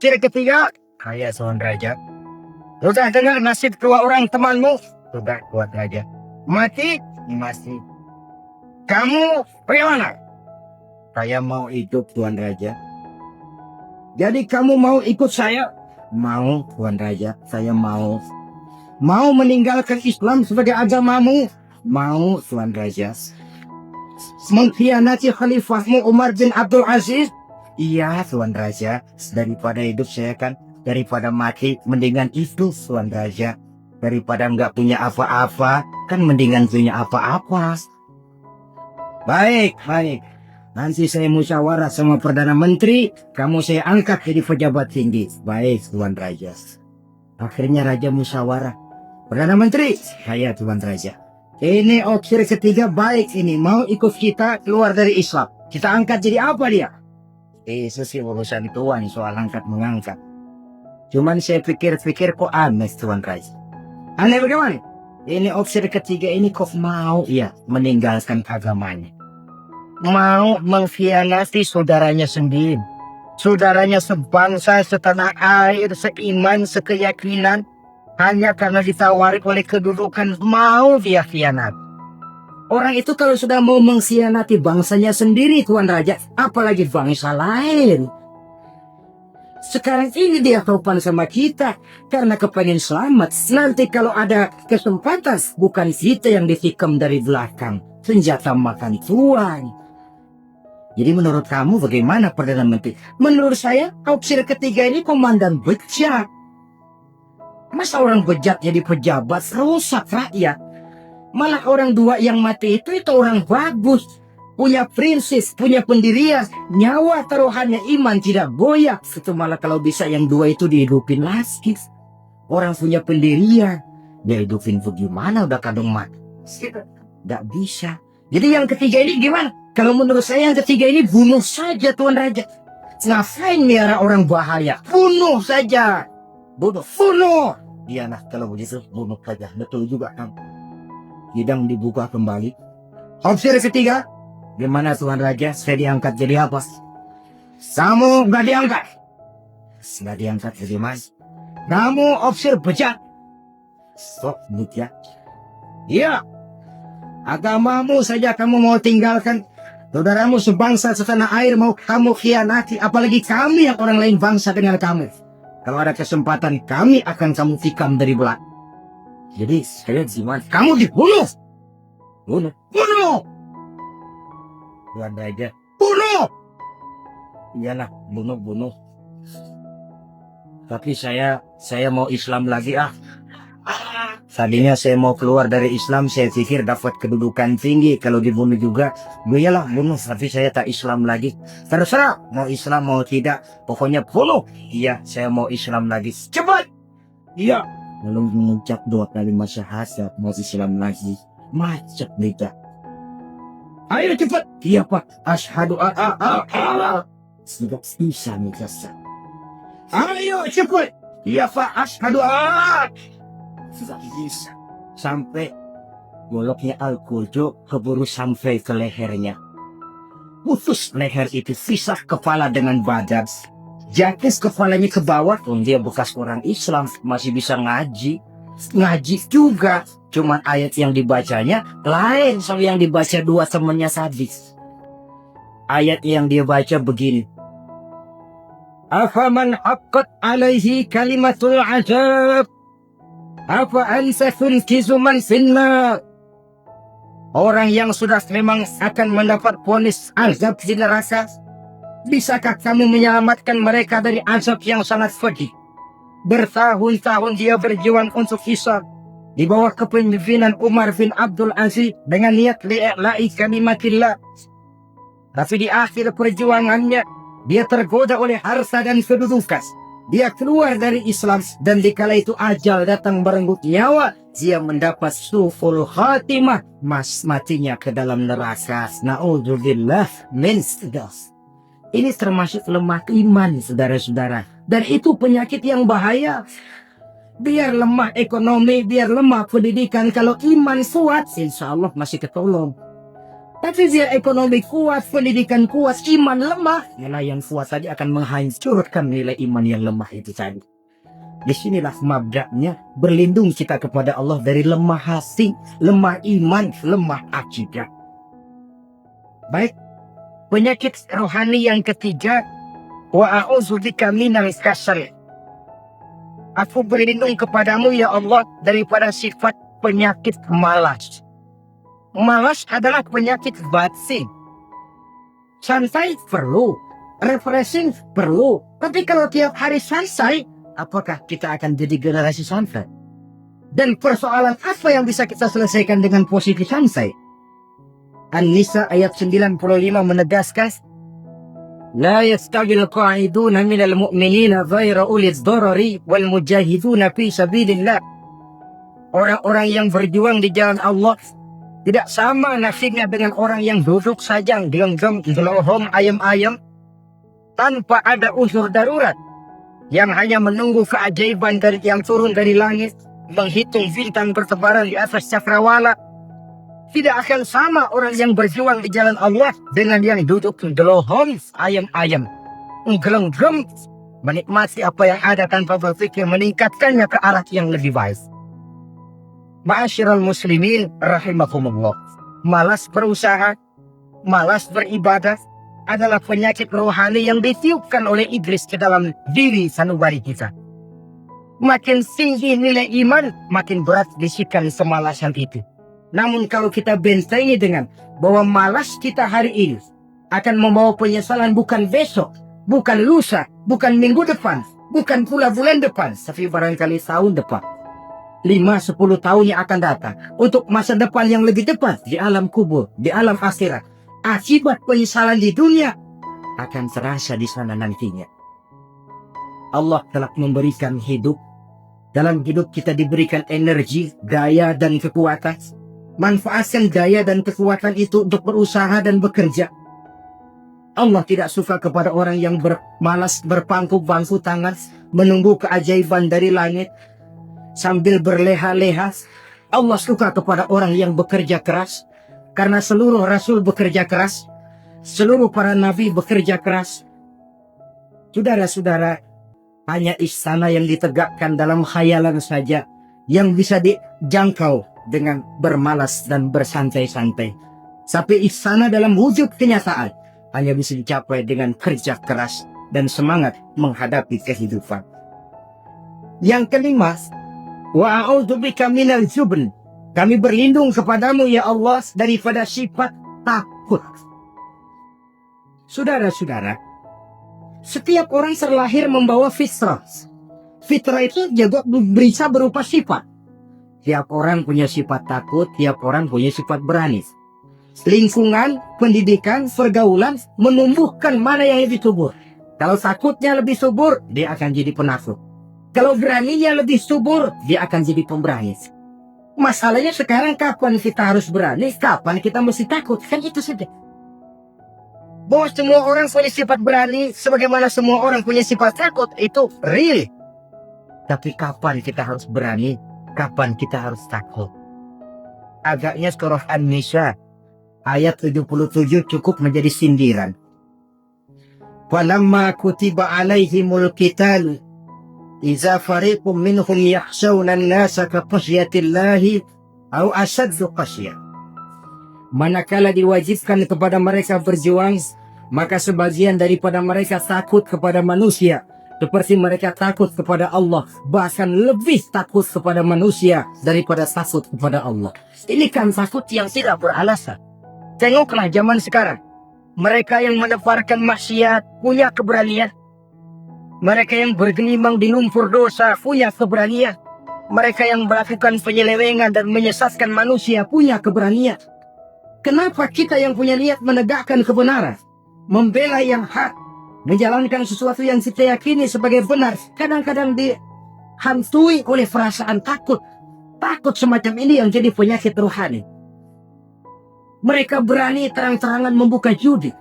Opsi ketiga, kaya seorang raja. Sudah dengar nasib kedua orang temanmu? Sudah, kuat raja. Mati? Masih. Kamu bagaimana? Saya mau hidup, Tuan Raja. Jadi kamu mau ikut saya? Mau, Tuan Raja. Saya mau. Mau meninggalkan Islam sebagai agamamu? Mau, Tuan Raja. Mengkhianati khalifahmu Umar bin Abdul Aziz? Iya, Tuan Raja. Daripada hidup saya kan, daripada mati, mendingan itu, Tuan Raja. Daripada nggak punya apa-apa, kan mendingan punya apa-apa. Baik, baik. Nanti saya musyawarah sama Perdana Menteri, kamu saya angkat jadi pejabat tinggi. Baik, Tuan Raja. Akhirnya Raja musyawarah. Perdana Menteri, saya Tuan Raja. Ini opsi ketiga baik ini. Mau ikut kita keluar dari Islam. Kita angkat jadi apa dia? Itu sih urusan Tuan soal angkat mengangkat. Cuman saya pikir-pikir kok aneh, Tuan Raja. Aneh bagaimana? Ini opsi ketiga ini kok mau ya meninggalkan agamanya. Mau mengkhianati saudaranya sendiri. Saudaranya sebangsa, setanah air, seiman, sekeyakinan. Hanya karena ditawari oleh kedudukan mau dia khianat. Orang itu kalau sudah mau mengkhianati bangsanya sendiri, Tuan Raja, apalagi bangsa lain. Sekarang ini dia topan sama kita karena kepengen selamat. Nanti kalau ada kesempatan, bukan kita yang ditikam dari belakang. Senjata makan tuan. Jadi menurut kamu bagaimana Perdana Menteri? Menurut saya opsi ketiga ini komandan bejat. Masa orang bejat jadi pejabat rusak rakyat? Malah orang dua yang mati itu orang bagus. Punya prinsip, punya pendirian, nyawa taruhannya iman tidak goyah. Itu malah kalau bisa yang dua itu dihidupin lagi. Orang punya pendirian, dia hidupin bagaimana udah kadung mati. Tidak bisa. Jadi yang ketiga ini gimana? Kalau menurut saya yang ketiga ini bunuh saja Tuan Raja. Ngapain miara orang bahaya? Bunuh saja. Bunuh. Iya nah kalau begitu bunuh saja. Betul juga kan. Hidang dibuka kembali. Opsi ketiga. Gimana Tuan Raja? Saya diangkat jadi apa? Kamu gak diangkat. Gak diangkat jadi mas. Kamu opsi bejat. Sok bejat. Iya. Agamamu saja kamu mau tinggalkan. Saudaramu sebangsa setanah air mau kamu khianati. Apalagi kami yang orang lain bangsa dengan kamu. Kalau ada kesempatan kami akan kamu tikam dari belakang. Jadi saya gimana? Kamu dibunuh. Bunuh. Tuan Raja. Bunuh. Iyalah bunuh. Tapi saya mau Islam lagi ah. Tadinya saya mau keluar dari Islam, saya pikir dapat kedudukan tinggi. Kalau dibunuh juga, iyalah bunuh. Tapi saya tak Islam lagi. Terserah, mau Islam mau tidak. Pokoknya bunuh. Iya, saya mau Islam lagi. Cepat. Iya. Lalu mengucap 2 kalimat syahadat, mau Islam lagi. Macet beda. Ayo cepat. Iya Pak. Asyhadu sudah bisa nih jasa. Ayo cepat. Iya Pak. Asyhadu sudah bisa. Sampai goloknya Al-Qurjo keburu sampai ke lehernya. Putus leher itu, pisah kepala dengan badan. Jatuh kepalanya ke bawah. Dia bekas orang Islam masih bisa ngaji. Ngaji juga. Cuman ayat yang dibacanya lain sama yang dibaca dua temannya sadis. Ayat yang dia baca begini. Afaman haqqat alaihi kalimatul azab. Afa anta tunkizu man finnar. Orang yang sudah memang akan mendapat vonis azab di neraka. Bisakah kamu menyelamatkan mereka dari azab yang sangat pedih? Bertahun-tahun dia berjuang untuk hisab. Di bawah kepemimpinan Umar bin Abdul Aziz dengan niat li'la'i kalimatillah. Tapi di akhir perjuangannya, dia tergoda oleh harta dan kedudukan. Dia keluar dari Islam dan dikala itu ajal datang merenggut nyawa. Dia mendapat suful khatimah. Matinya ke dalam neraka. Na'udzubillah min sidas. Ini termasuk lemah iman, saudara-saudara. Dan itu penyakit yang bahaya. Biar lemah ekonomi, biar lemah pendidikan. Kalau iman kuat, insya Allah masih ketolong. Tapi dia ekonomi kuat, pendidikan kuat, iman lemah, nilai yang kuat tadi akan menghancurkan nilai iman yang lemah itu tadi. Disinilah mabda'nya berlindung kita kepada Allah dari lemah hati, lemah iman, lemah akidah. Baik, penyakit rohani yang ketiga, wa a'udzubika minal kasal. Aku berlindung kepadamu ya Allah daripada sifat penyakit malas. Malas adalah penyakit batin. Santai perlu, refreshing perlu. Tapi kalau tiap hari santai, apakah kita akan jadi generasi santai? Dan persoalan apa yang bisa kita selesaikan dengan posisi santai? An-Nisa ayat 95 menegaskan, La yastawil qa'iduna minal mu'minina ghaira ulil dharari wal mujahiduna fi sabilillah. Orang-orang yang berjuang di jalan Allah tidak sama nasibnya dengan orang yang duduk saja gelenggang gelohom ayam-ayam tanpa ada unsur darurat, yang hanya menunggu keajaiban dari yang turun dari langit, menghitung bintang bertebaran di atas cakrawala. Tidak akan sama orang yang berjuang di jalan Allah dengan yang duduk gelohom ayam-ayam, gelenggang menikmati apa yang ada tanpa berpikir meningkatkannya ke arah yang lebih baik. Ma'asyiral muslimin rahimakumullah. Malas berusaha, malas beribadah adalah penyakit rohani yang ditiupkan oleh iblis ke dalam diri sanubari kita. Makin tinggi nilai iman, makin berat bisikan kemalasan itu. Namun kalau kita bentengi dengan bahwa malas kita hari ini akan membawa penyesalan bukan besok, bukan lusa, bukan minggu depan, bukan pula bulan depan, tapi barangkali tahun depan. 5-10 tahun yang akan datang, untuk masa depan yang lebih depan di alam kubur, di alam akhirat. Akibat penyesalan di dunia akan terasa di sana nantinya. Allah telah memberikan hidup. Dalam hidup kita diberikan energi, daya dan kekuatan. Manfaatkan daya dan kekuatan itu untuk berusaha dan bekerja. Allah tidak suka kepada orang yang bermalas berpangku-pangku tangan menunggu keajaiban dari langit sambil berleha-leha. Allah suka kepada orang yang bekerja keras, karena seluruh rasul bekerja keras, seluruh para nabi bekerja keras. Saudara-saudara, hanya istana yang ditegakkan dalam khayalan saja yang bisa dijangkau dengan bermalas dan bersantai-santai. Tapi istana dalam wujud kenyataan hanya bisa dicapai dengan kerja keras dan semangat menghadapi kehidupan. Yang kelima, wa a'udzubika minal jubn. Kami berlindung kepadamu ya Allah daripada sifat takut. Saudara-saudara, setiap orang terlahir membawa fitrah. Fitrah itu juga bisa berupa sifat. Tiap orang punya sifat takut, tiap orang punya sifat berani. Lingkungan, pendidikan, pergaulan menumbuhkan mana yang lebih subur. Kalau takutnya lebih subur, dia akan jadi penakut. Kalau beraninya lebih subur, dia akan jadi pemberani. Masalahnya sekarang kapan kita harus berani, kapan kita mesti takut. Kan itu saja. Bahwa semua orang punya sifat berani, sebagaimana semua orang punya sifat takut, itu real. Tapi kapan kita harus berani, kapan kita harus takut? Agaknya surah An-Nisa ayat 77 cukup menjadi sindiran. Walamma kutiba alaihimul qital iza fariqum minhum yakhshawna an-nasa ka khashyatillahi aw ashaddu khasyah. Manakala diwajibkan kepada mereka berjuang, maka sebagian daripada mereka takut kepada manusia seperti mereka takut kepada Allah, bahkan lebih takut kepada manusia daripada takut kepada Allah. Ini kan takut yang tidak beralasan. Tengoklah zaman sekarang, mereka yang menebarkan maksiat punya keberanian. Mereka yang bergelimang di lumpur dosa punya keberanian. Mereka yang melakukan penyelewengan dan menyesatkan manusia punya keberanian. Kenapa kita yang punya niat menegakkan kebenaran, membela yang hak, menjalankan sesuatu yang kita yakini sebagai benar, kadang-kadang dihantui oleh perasaan takut? Takut semacam ini yang jadi penyakit rohani. Mereka berani terang-terangan membuka judi.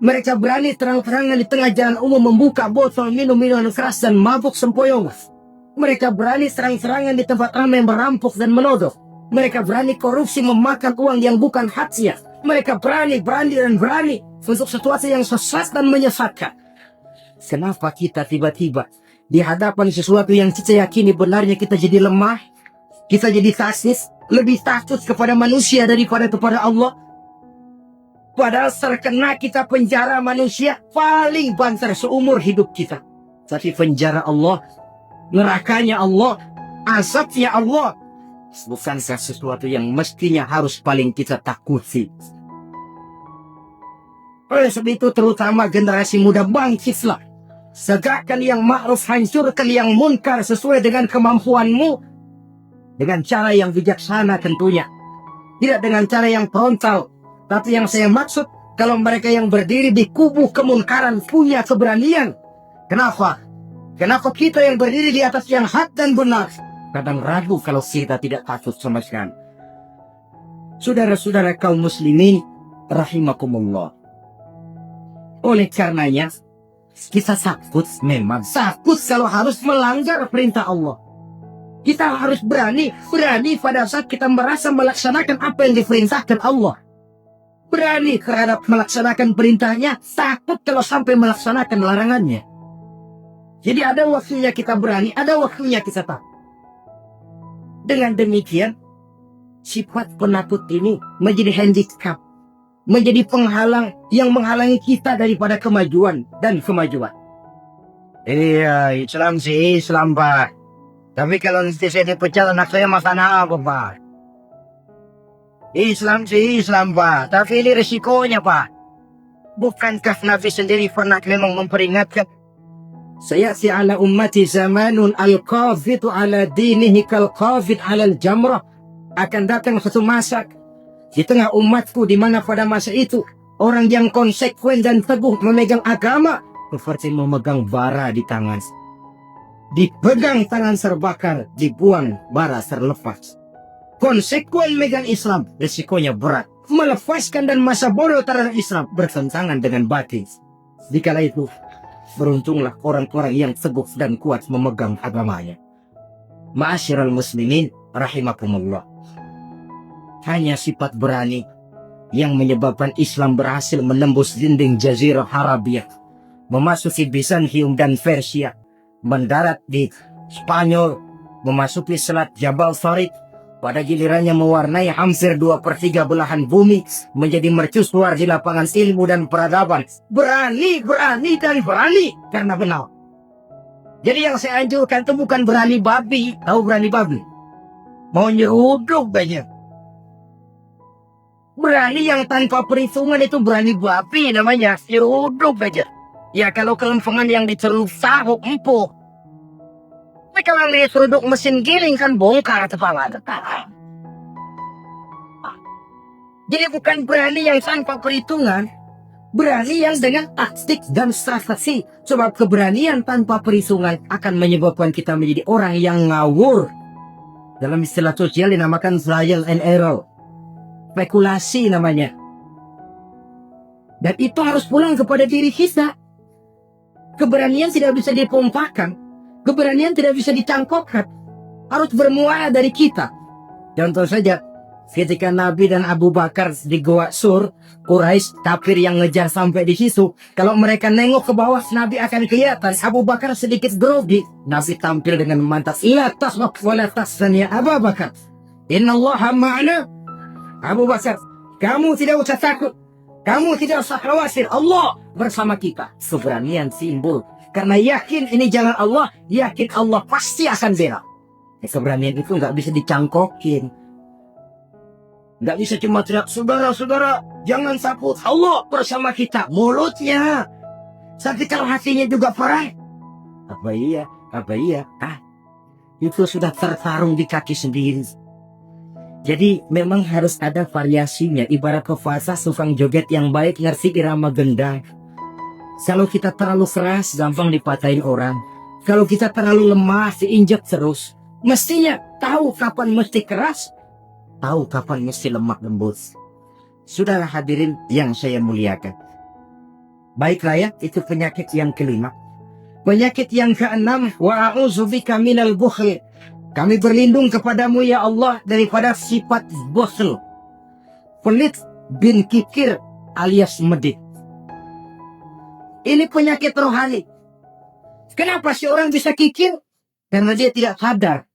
Mereka berani terang-terangan di tengah jalan umum membuka botol minum-minuman keras dan mabuk sempoyongan. Mereka berani terang-terangan di tempat ramai merampok dan menodong. Mereka berani korupsi memakan uang yang bukan haknya. Mereka berani untuk sesuatu yang sesat dan menyesatkan. Kenapa kita tiba-tiba di hadapan sesuatu yang kita yakini benarnya kita jadi lemah, kita jadi taksis, lebih takut kepada manusia daripada kepada Allah? Padahal terkena kita penjara manusia paling banter seumur hidup kita. Tapi penjara Allah, nerakanya Allah, azabnya Allah, bukankah sesuatu yang mestinya harus paling kita takuti? Oleh sebab itu terutama generasi muda, bangkitlah. Segakkan yang ma'ruf, hancurkan yang munkar sesuai dengan kemampuanmu. Dengan cara yang bijaksana tentunya. Tidak dengan cara yang frontal. Tapi yang saya maksud, kalau mereka yang berdiri di kubu kemunkaran punya keberanian. Kenapa? Kenapa kita yang berdiri di atas yang hak dan benar kadang ragu kalau kita tidak takut sama sekali? Saudara-saudara kaum muslimin rahimakumullah. Oleh karenanya, kita takut, memang takut kalau harus melanggar perintah Allah. Kita harus berani pada saat kita merasa melaksanakan apa yang diperintahkan Allah. Berani terhadap melaksanakan perintahnya, takut kalau sampai melaksanakan larangannya. Jadi ada waktunya kita berani, ada waktunya kita takut. Dengan demikian, sifat penakut ini menjadi handicap, menjadi penghalang yang menghalangi kita daripada kemajuan dan kemajuan. Iya, Islam sih Islam, Pak. Tapi kalau nanti saya dipecat, anak saya makan apa, Pak? Islam sih Islam, Pak. Tapi ini resikonya, Pak. Bukankah Nabi sendiri pernah memang memperingatkan? Sayati ala ummati zamanun al-qafitu ala dinihi kal-qafit ala al-jamrah. Akan datang satu masa di tengah umatku di mana pada masa itu orang yang konsekuen dan teguh memegang agama seperti memegang bara di tangan. Dipegang tangan terbakar, dibuang bara terlepas. Konsekuen megang Islam, risikonya berat. Melepaskan dan masa bodoh terhadap Islam bertentangan dengan batin. Dikala itu, beruntunglah orang-orang yang teguh dan kuat memegang agamanya. Ma'asyiral muslimin rahimakumullah. Hanya sifat berani yang menyebabkan Islam berhasil menembus dinding Jazirah Arabia, memasuki Bizantium dan Persia, mendarat di Spanyol, memasuki Selat Jabal Farid, pada gilirannya mewarnai hampir 2/3 belahan bumi, menjadi mercusuar di lapangan ilmu dan peradaban. Berani karena benar. Jadi yang saya anjurkan itu bukan berani babi. Tahu berani babi? Mau nyeruduk banyak. Berani yang tanpa perhitungan itu berani babi namanya. Nyeruduk aja. Ya kalau kelempengan yang diceruk sahuk empuk. Tapi kalau diseruduk mesin giling kan bongkar kepala. Jadi bukan berani yang tanpa perhitungan, berani yang dengan taktik dan strategi. Sebab keberanian tanpa perhitungan akan menyebabkan kita menjadi orang yang ngawur. Dalam istilah sosial dinamakan trial and error. Spekulasi namanya. Dan itu harus pulang kepada diri kita. Keberanian tidak bisa dipompakan. Keberanian tidak bisa dicangkokkan. Harus bermula dari kita. Contoh saja, ketika Nabi dan Abu Bakar di Goa Sur, Quraisy kafir yang ngejar sampai di situ. Kalau mereka nengok ke bawah, Nabi akan kelihatan. Abu Bakar sedikit grogi. Nabi tampil dengan mantap. La tasbaq wa la tahzan ya Abu Bakar. Innallaha ma'ana. Abu Bakar, kamu tidak usah takut. Kamu tidak usah khawatir. Allah bersama kita. Keberanian simbol. Karena yakin ini jalan Allah, yakin Allah pasti akan bela. Keberanian itu nggak bisa dicangkokin. Nggak bisa cuma teriak, saudara-saudara, jangan takut. Allah bersama kita. Mulutnya. Tapi kalau hatinya juga perang. Apa iya? Itu sudah tertarung di kaki sendiri. Jadi memang harus ada variasinya. Ibarat pepatah, tukang joget yang baik ngerti irama gendang. Kalau kita terlalu keras, gampang dipatahin orang. Kalau kita terlalu lemah, diinjak terus. Mestinya tahu kapan mesti keras, tahu kapan mesti lemah lembut. Saudara hadirin yang saya muliakan. Baiklah ya, itu penyakit yang kelima. Penyakit yang keenam, wa a'udzubika minal bukhl. Kami berlindung kepadamu ya Allah daripada sifat bukhl. Pelit bin Kikir alias Medit. Ini penyakit rohani. Kenapa si orang bisa kikir? Karena dia tidak sadar